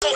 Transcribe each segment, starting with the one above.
Weak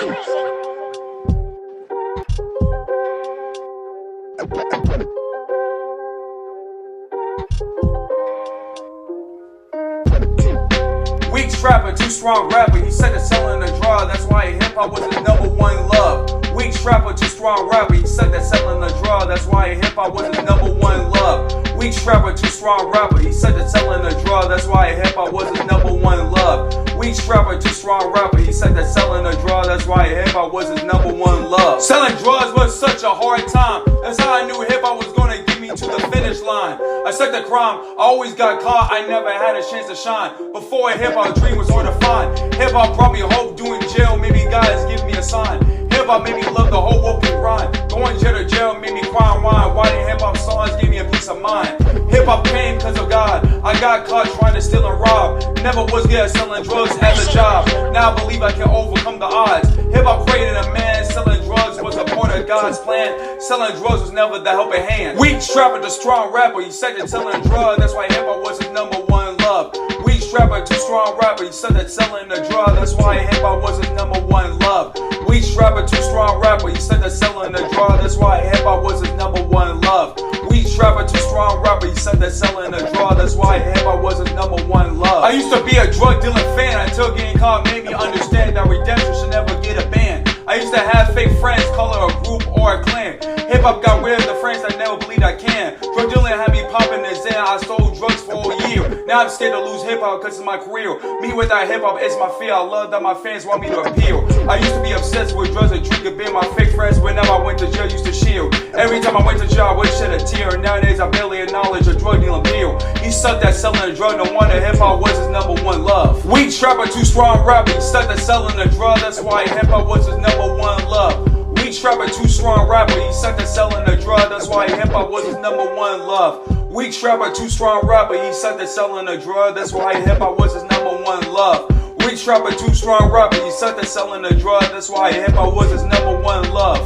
trapper, too strong rapper. He said that selling the drug, that's why hip hop was his #1 love. Weak trapper, too strong rapper. He said that selling the drug, that's why hip hop was his #1 love. Weak trapper, too strong rapper. He said that selling the drug, that's why hip hop was his #1 love. Weak trapper, too strong rapper. He said that selling the drug, that's why hip hop was his #1 love. Selling drugs was such a hard time. That's how I knew hip hop was gonna get me to the finish line. I said the crime, I always got caught. I never had a chance to shine. Before hip hop, dream was hard to find. Hip hop brought me hope. Doing jail, maybe God has given me a sign. Hip hop made me love the whole open grind. Going jail to jail made me cry and whine. Why did hip hop songs give me a peace of mind? Hip hop came because of God. I got caught trying to steal and rob. Never was good at selling drugs as a job. Now I believe I can overcome the odds. Hip hop created a man. Selling drugs was a part of God's plan. Selling drugs was never the helping hand. Weak trapper, the strong rapper. He said that selling drugs, that's why hip hop was his #1 love. Weak trapper, too strong rapper. He said that selling the drug, that's why hip hop was his #1 love. Weak trapper, too strong rapper. He said that selling the drug, that's why hip hop was his #1 love. Weak trapper, too strong rapper. He said that selling the drug, that's why hip hop was his #1 love. I used to be a drug dealing fan until getting caught made me understand that redemption should never get a ban. I used to have fake friends, call it a group or a clan. Hip hop got rid of the friends I never believed I can. Drug dealing had me popping the Zen. I stole drugs for a year. Now I'm scared to lose hip hop because it's my career. Me without hip hop is my fear. I love that my fans want me to appeal. I used to be obsessed with drugs and drinking beer. My fake friends, whenever I went to jail, used to shield. Every time I went to jail, I would shed a tear. Nowadays I barely acknowledge a drug dealing bill. He sucked at selling a drug. No wonder hip hop was his #1 love. Weak trapper, too strong rapper. He sucked at selling a drug. That's why hip hop was his #1 love. Weak trapper, too strong rapper. He sucked at selling a drug. That's why hip hop was his #1 love. Weak trapper, too strong rapper. He sucked at selling a drug. That's why hip hop was his #1 love. Weak trapper, too strong rapper. He sucked at selling a drug. That's why hip hop was his #1 love.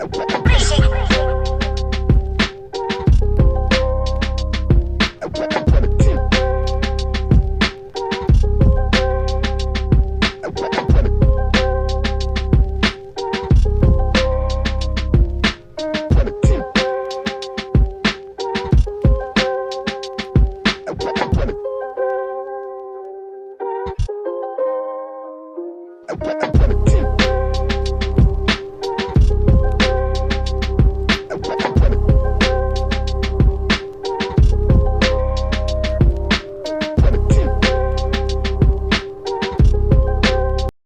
We'll be right back.